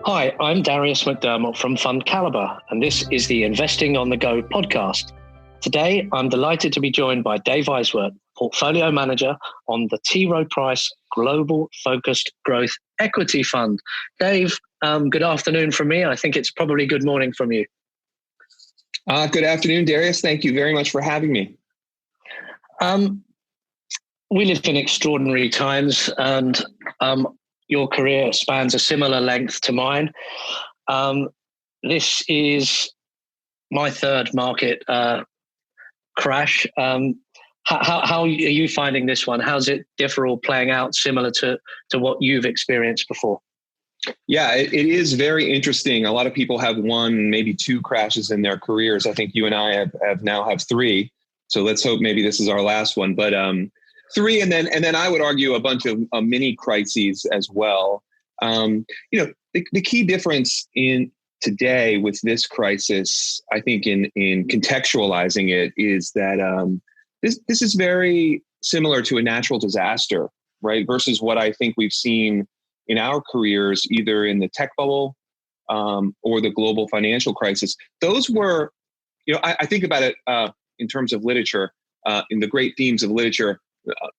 Hi, I'm Darius McDermott from FundCalibre, and this is the Investing on the Go podcast. Today, I'm delighted to be joined by Dave Eiswert, Portfolio Manager on the T. Rowe Price Global Focused Growth Equity Fund. Dave, good afternoon from me. I think it's probably good morning from you. Good afternoon, Darius. Thank you very much for having me. We live in extraordinary times, and your career spans a similar length to mine. This is my third market crash. How are you finding this one? How's it differ or playing out similar to what you've experienced before? Yeah, it is very interesting. A lot of people have one, maybe two crashes in their careers. I think you and I have now three. So let's hope maybe this is our last one. But three, and then I would argue a bunch of mini crises as well. The key difference in today with this crisis, I think in contextualizing it, is that this is very similar to a natural disaster, right? Versus what I think we've seen in our careers, either in the tech bubble or the global financial crisis. Those were, I think about it in terms of literature, in the great themes of literature.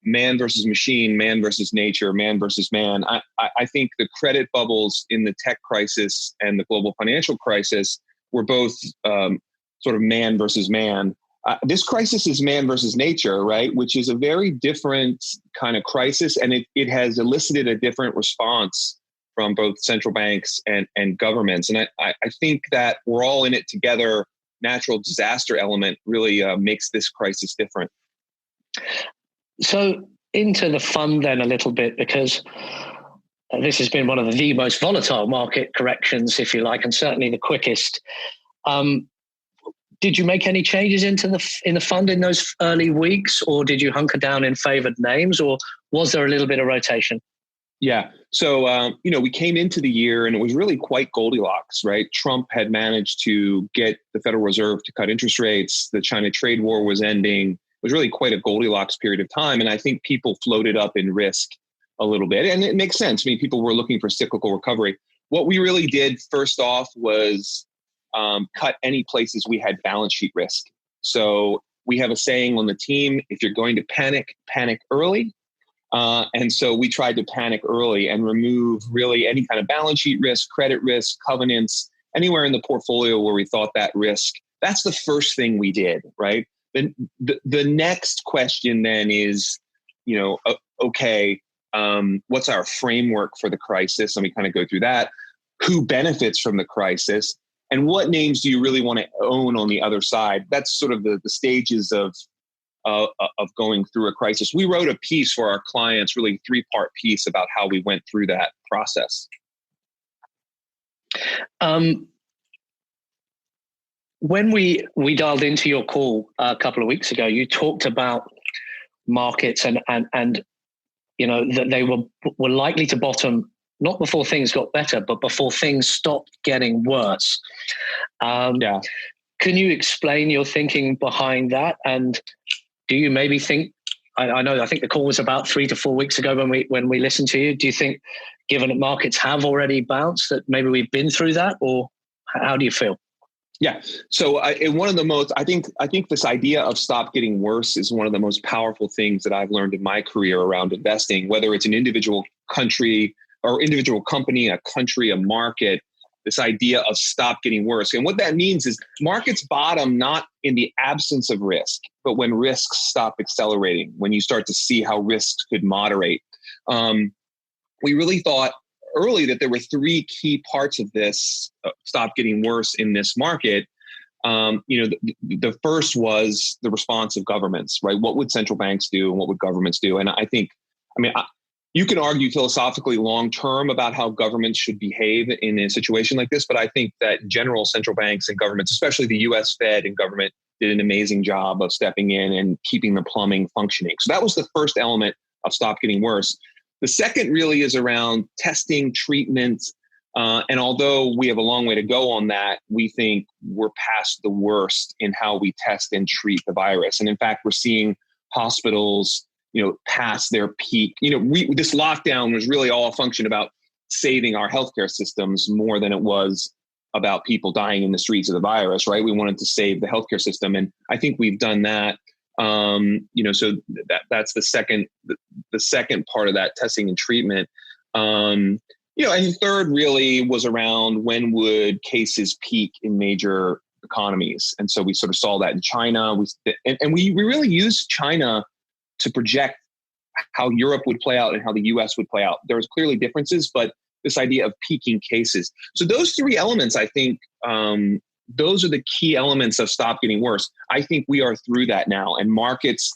Man versus machine, man versus nature, man versus man. I think the credit bubbles in the tech crisis and the global financial crisis were both sort of man versus man. This crisis is man versus nature, right? Which is a very different kind of crisis, and it has elicited a different response from both central banks and governments. And I think that we're all in it together. Natural disaster element really makes this crisis different. So into the fund then a little bit, because this has been one of the most volatile market corrections, if you like, and certainly the quickest. Did you make any changes in the fund in those early weeks, or did you hunker down in favored names, or was there a little bit of rotation? Yeah. So, we came into the year and it was really quite Goldilocks, right? Trump had managed to get the Federal Reserve to cut interest rates. The China trade war was ending. It was really quite a Goldilocks period of time. And I think people floated up in risk a little bit. And it makes sense. I mean, people were looking for cyclical recovery. What we really did first off was cut any places we had balance sheet risk. So we have a saying on the team: if you're going to panic, panic early. And so we tried to panic early and remove really any kind of balance sheet risk, credit risk, covenants, anywhere in the portfolio where we thought that risk. That's the first thing we did, right? The next question then is, okay, what's our framework for the crisis? And we kind of go through that. Who benefits from the crisis? And what names do you really want to own on the other side? That's sort of the stages of going through a crisis. We wrote a piece for our clients, really a 3-part piece about how we went through that process. When we dialed into your call a couple of weeks ago, you talked about markets and that they were likely to bottom not before things got better, but before things stopped getting worse. Yeah. Can you explain your thinking behind that? And do you maybe think, I think the call was about 3 to 4 weeks ago when we listened to you. Do you think, given that markets have already bounced, that maybe we've been through that, or how do you feel? Yeah. So one of the most, I think this idea of stop getting worse is one of the most powerful things that I've learned in my career around investing, whether it's an individual country or individual company, a country, a market, this idea of stop getting worse. And what that means is markets bottom not in the absence of risk, but when risks stop accelerating, when you start to see how risks could moderate. We really thought early that there were 3 key parts of this stop getting worse in this market. The first was the response of governments, right? What would central banks do and what would governments do? And you can argue philosophically long-term about how governments should behave in a situation like this, but I think that in general, central banks and governments, especially the US Fed and government, did an amazing job of stepping in and keeping the plumbing functioning. So that was the first element of stop getting worse. The second really is around testing, treatment, and although we have a long way to go on that, we think we're past the worst in how we test and treat the virus. And in fact, we're seeing hospitals past their peak. This lockdown was really all a function about saving our healthcare systems more than it was about people dying in the streets of the virus, right? We wanted to save the healthcare system. And I think we've done that. So that's the second part of that, testing and treatment. And third really was around when would cases peak in major economies. And so we sort of saw that in China. We really used China to project how Europe would play out and how the US would play out. There was clearly differences, but this idea of peaking cases. So those three elements, I think, those are the key elements of stop getting worse. I think we are through that now, and markets,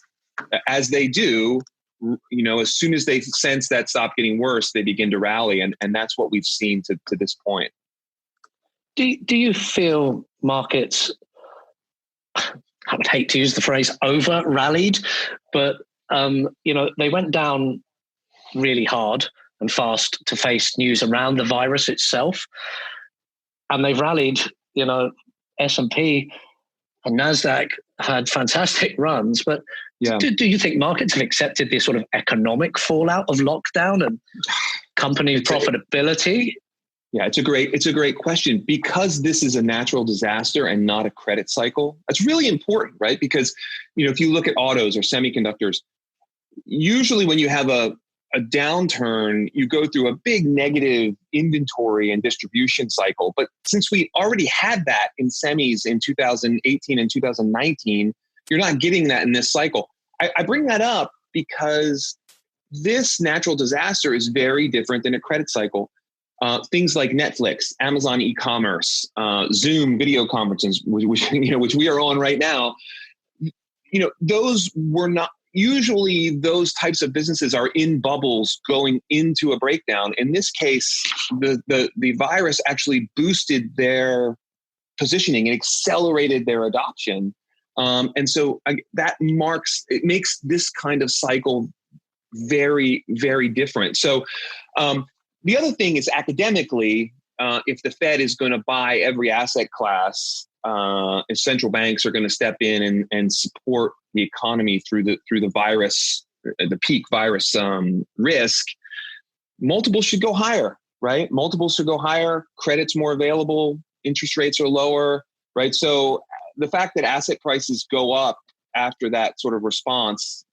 as they do, as soon as they sense that stop getting worse, they begin to rally, and that's what we've seen to this point. Do you feel markets, I would hate to use the phrase over rallied, but they went down really hard and fast to face news around the virus itself, and they've rallied. S&P and NASDAQ had fantastic runs, but do you think markets have accepted this sort of economic fallout of lockdown and company profitability? It's a great question, because this is a natural disaster and not a credit cycle. That's really important, right? Because, if you look at autos or semiconductors, usually when you have a downturn, you go through a big negative inventory and distribution cycle. But since we already had that in semis in 2018 and 2019, you're not getting that in this cycle. I bring that up because this natural disaster is very different than a credit cycle. Things like Netflix, Amazon e-commerce, Zoom video conferences, which we are on right now, those were not. Usually those types of businesses are in bubbles going into a breakdown. In this case, the virus actually boosted their positioning and accelerated their adoption. And so that makes this kind of cycle very, very different. So the other thing is, academically, if the Fed is going to buy every asset class, if central banks are going to step in and support the economy through the virus, the peak virus risk, multiples should go higher, right? Multiples should go higher. Credit's more available. Interest rates are lower, right? So the fact that asset prices go up after that sort of response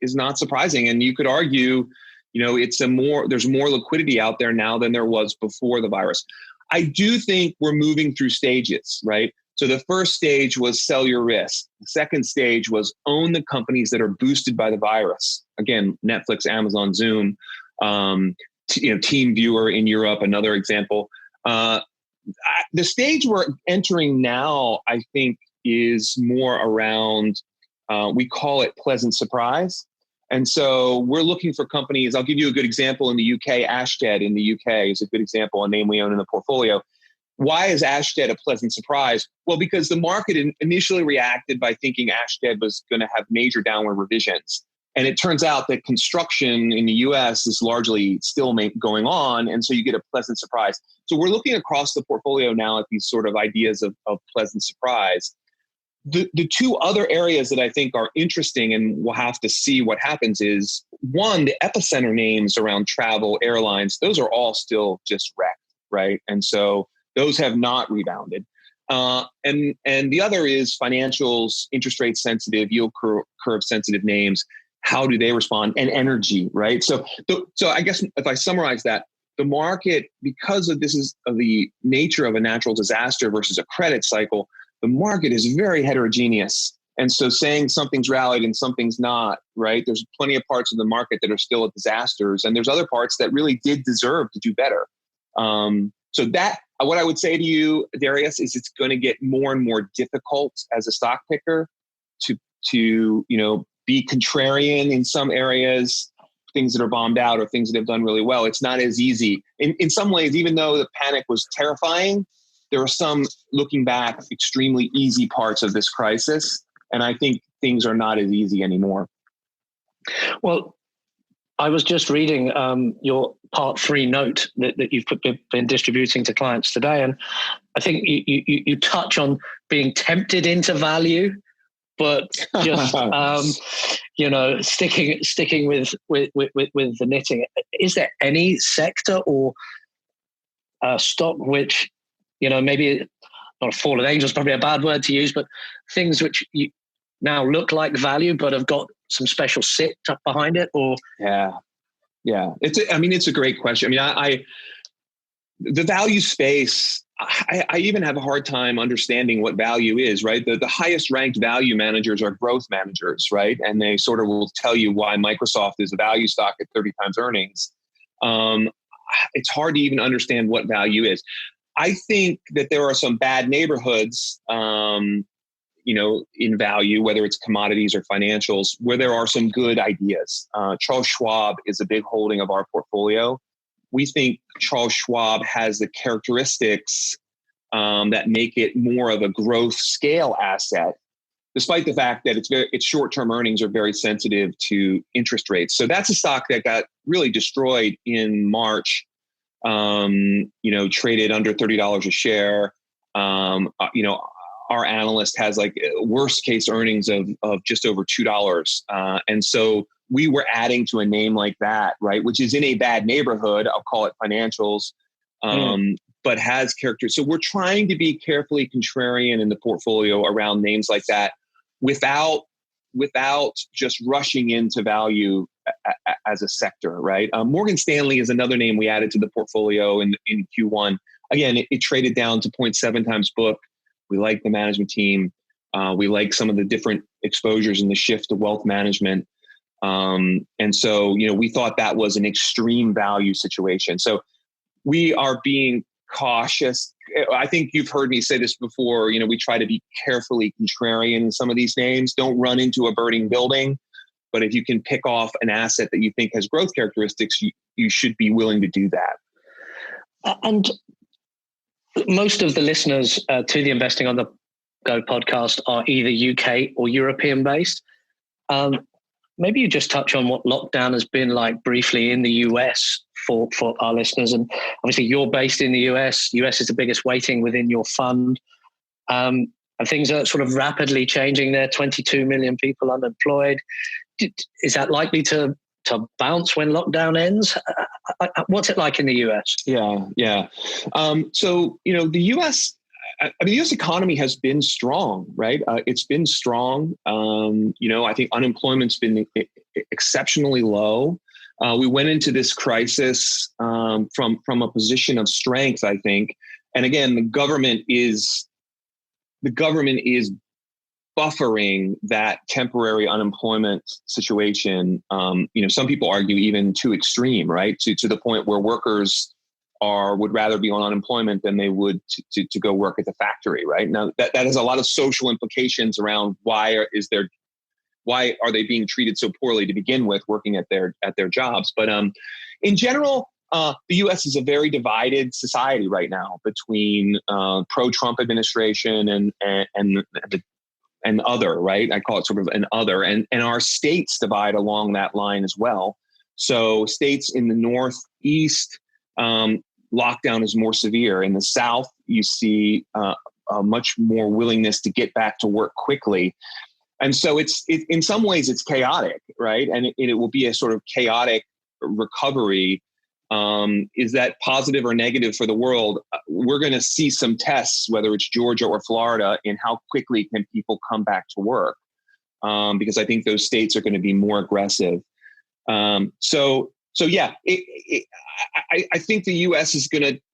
is not surprising. And you could argue, there's more liquidity out there now than there was before the virus. I do think we're moving through stages, right? So the first stage was sell your risk. The second stage was own the companies that are boosted by the virus. Again, Netflix, Amazon, Zoom, TeamViewer in Europe, another example. The stage we're entering now, I think, is more around, we call it pleasant surprise. And so we're looking for companies. I'll give you a good example in the UK. Ashtead in the UK is a good example, a name we own in the portfolio. Why is Ashtead a pleasant surprise? Well, because the market initially reacted by thinking Ashtead was going to have major downward revisions. And it turns out that construction in the US is largely still going on. And so you get a pleasant surprise. So we're looking across the portfolio now at these sort of ideas of pleasant surprise. The two other areas that I think are interesting, and we'll have to see what happens, is one, the epicenter names around travel, airlines, those are all still just wrecked, right? And so those have not rebounded. And the other is financials, interest rate sensitive, yield curve sensitive names. How do they respond? And energy, right? So I guess if I summarize that, the market, because of the nature of a natural disaster versus a credit cycle, the market is very heterogeneous. And so saying something's rallied and something's not, right? There's plenty of parts of the market that are still disasters, and there's other parts that really did deserve to do better. So that, what I would say to you, Darius, is it's going to get more and more difficult as a stock picker to be contrarian in some areas, things that are bombed out or things that have done really well. It's not as easy. In some ways, even though the panic was terrifying, there are some, looking back, extremely easy parts of this crisis. And I think things are not as easy anymore. Well, I was just reading your part 3 note that you've been distributing to clients today. And I think you touch on being tempted into value, but just, sticking with the knitting. is there any sector or stock which, maybe not a fallen angel is probably a bad word to use, but things which you now look like value but have got some special sit up behind it? Or it's a great question. The value space, I even have a hard time understanding what value is, right? The highest ranked value managers are growth managers, right? And they sort of will tell you why Microsoft is a value stock at 30 times earnings. It's hard to even understand what value is. I think that there are some bad neighborhoods, in value, whether it's commodities or financials, where there are some good ideas. Charles Schwab is a big holding of our portfolio. We think Charles Schwab has the characteristics that make it more of a growth scale asset, despite the fact that its short-term earnings are very sensitive to interest rates. So that's a stock that got really destroyed in March. Traded under $30 a share. Our analyst has like worst case earnings of just over $2. And so we were adding to a name like that, right? Which is in a bad neighborhood. I'll call it financials, but has characters. So we're trying to be carefully contrarian in the portfolio around names like that without just rushing into value as a sector, right? Morgan Stanley is another name we added to the portfolio in Q1. Again, it traded down to 0.7 times book. We like the management team. We like some of the different exposures and the shift to wealth management. And so, we thought that was an extreme value situation. So we are being cautious. I think you've heard me say this before. We try to be carefully contrarian in some of these names. Don't run into a burning building. But if you can pick off an asset that you think has growth characteristics, you should be willing to do that. And most of the listeners to the Investing on the Go podcast are either UK or European based. Maybe you just touch on what lockdown has been like briefly in the US for our listeners. And obviously you're based in the US. US is the biggest weighting within your fund. And things are sort of rapidly changing there. 22 million people unemployed. Is that likely to bounce when lockdown ends? What's it like in the US? Yeah. So, the US, the U.S. economy has been strong, right? It's been strong. I think unemployment's been exceptionally low. We went into this crisis from a position of strength, I think. And again, the government is buffering that temporary unemployment situation. Some people argue even too extreme, right? To the point where workers would rather be on unemployment than they would to go work at the factory, right? Now that has a lot of social implications around why are they being treated so poorly to begin with, working at their jobs. But in general, the U.S. is a very divided society right now between pro-Trump administration and other, right? I call it sort of an other, and our states divide along that line as well. So states in the Northeast, lockdown is more severe. In the South, you see a much more willingness to get back to work quickly. And so it's in some ways it's chaotic, right? And it will be a sort of chaotic recovery. Is that positive or negative for the world? We're going to see some tests, whether it's Georgia or Florida, in how quickly can people come back to work, because I think those states are going to be more aggressive. So yeah, I think the U.S.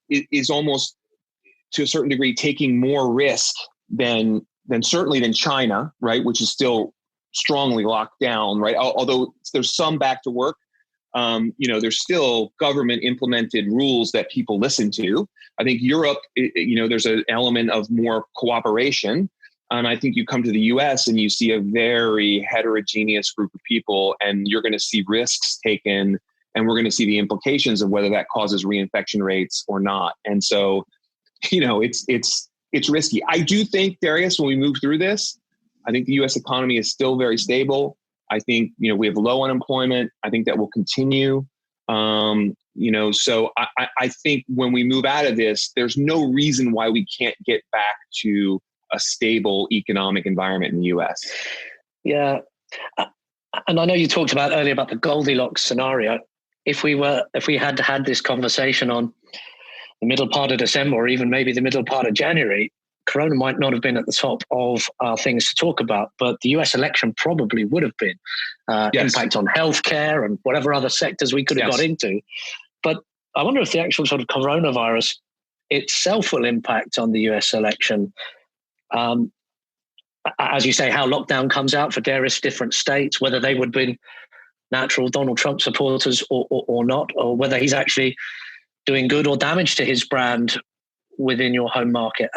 is almost to a certain degree taking more risk than China, right, which is still strongly locked down, right? Although there's some back to work. There's still government implemented rules that people listen to. I think Europe, there's an element of more cooperation. And I think you come to the US and you see a very heterogeneous group of people, and you're going to see risks taken, and we're going to see the implications of whether that causes reinfection rates or not. And so, it's risky. I do think, Darius, when we move through this, I think the US economy is still very stable. I think, we have low unemployment. I think that will continue. So I think when we move out of this, there's no reason why we can't get back to a stable economic environment in the US. Yeah. And I know you talked about earlier about the Goldilocks scenario. if we had had this conversation on the middle part of December or even maybe the middle part of January, Corona might not have been at the top of things to talk about, but the US election probably would have been. Yes. Impact on healthcare and whatever other sectors we could have got into. But I wonder if the actual sort of coronavirus itself will impact on the US election. As you say, how lockdown comes out for various different states, whether they would be natural Donald Trump supporters or not, or whether he's actually doing good or damage to his brand within your home market.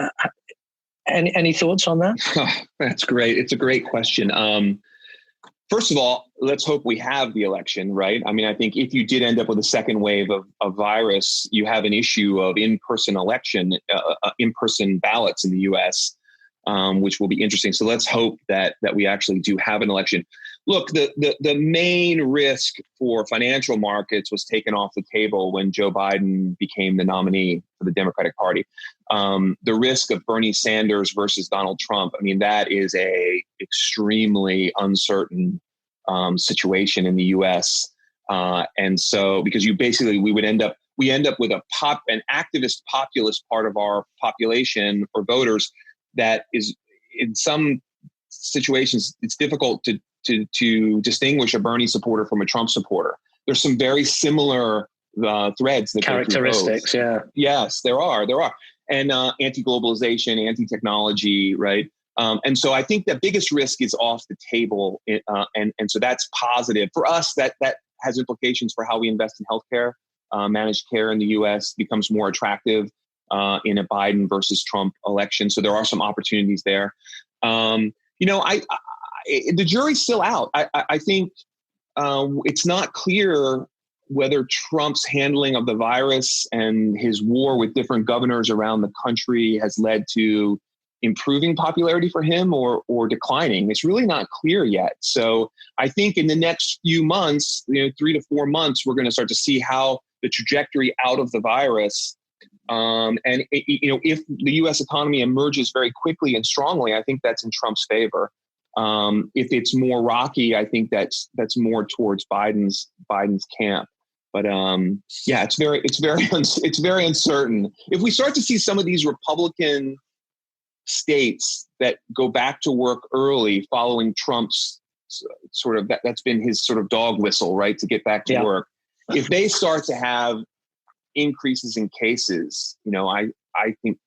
Any thoughts on that? Oh, that's great. It's a great question. First of all, let's hope we have the election, right? I mean, I think if you did end up with a second wave of virus, you have an issue of in-person election, in-person ballots in the U.S., which will be interesting. So let's hope that we actually do have an election. Look, the main risk for financial markets was taken off the table when Joe Biden became the nominee for the Democratic Party. The risk of Bernie Sanders versus Donald Trump, I mean, that is a extremely uncertain situation in the U.S. And so, because we end up with an activist populist part of our population or voters that is, in some situations, it's difficult to distinguish a Bernie supporter from a Trump supporter. There's some very similar threads that characteristics. Yeah. Yes, there are. And anti-globalization, anti-technology, right? And so I think the biggest risk is off the table, and so that's positive for us. That has implications for how we invest in healthcare. Managed care in the U.S. becomes more attractive in a Biden versus Trump election. So there are some opportunities there. The jury's still out. I think it's not clear whether Trump's handling of the virus and his war with different governors around the country has led to improving popularity for him or declining. It's really not clear yet. So I think in the next few months, 3 to 4 months, we're going to start to see how the trajectory out of the virus. If the U.S. economy emerges very quickly and strongly, I think that's in Trump's favor. If it's more rocky, I think that's more towards Biden's camp. But it's very uncertain. If we start to see some of these Republican states that go back to work early following Trump's sort of that's been his sort of dog whistle, right, to get back to work. If they start to have increases in cases, I think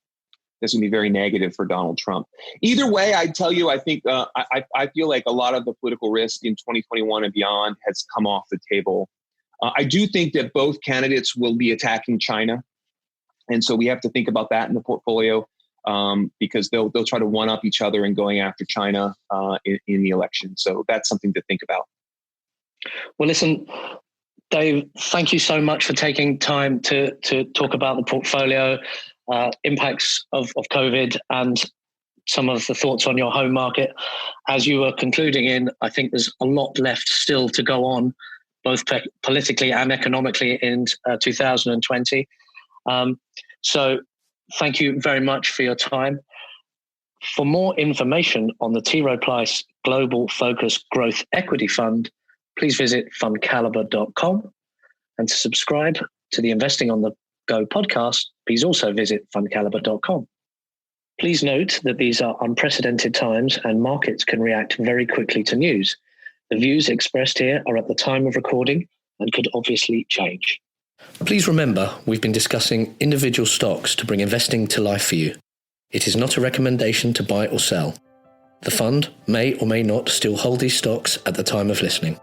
this would be very negative for Donald Trump. Either way, I tell you, I think I feel like a lot of the political risk in 2021 and beyond has come off the table. I do think that both candidates will be attacking China. And so we have to think about that in the portfolio because they'll try to one-up each other in going after China in the election. So that's something to think about. Well, listen, Dave, thank you so much for taking time to talk about the portfolio, impacts of COVID and some of the thoughts on your home market. As you were concluding in, I think there's a lot left still to go on, both politically and economically in 2020. So thank you very much for your time. For more information on the T. Rowe Price Global Focus Growth Equity Fund, please visit FundCalibre.com. And to subscribe to the Investing on the Go podcast, please also visit FundCalibre.com. Please note that these are unprecedented times and markets can react very quickly to news. The views expressed here are at the time of recording and could obviously change. Please remember, we've been discussing individual stocks to bring investing to life for you. It is not a recommendation to buy or sell. The fund may or may not still hold these stocks at the time of listening.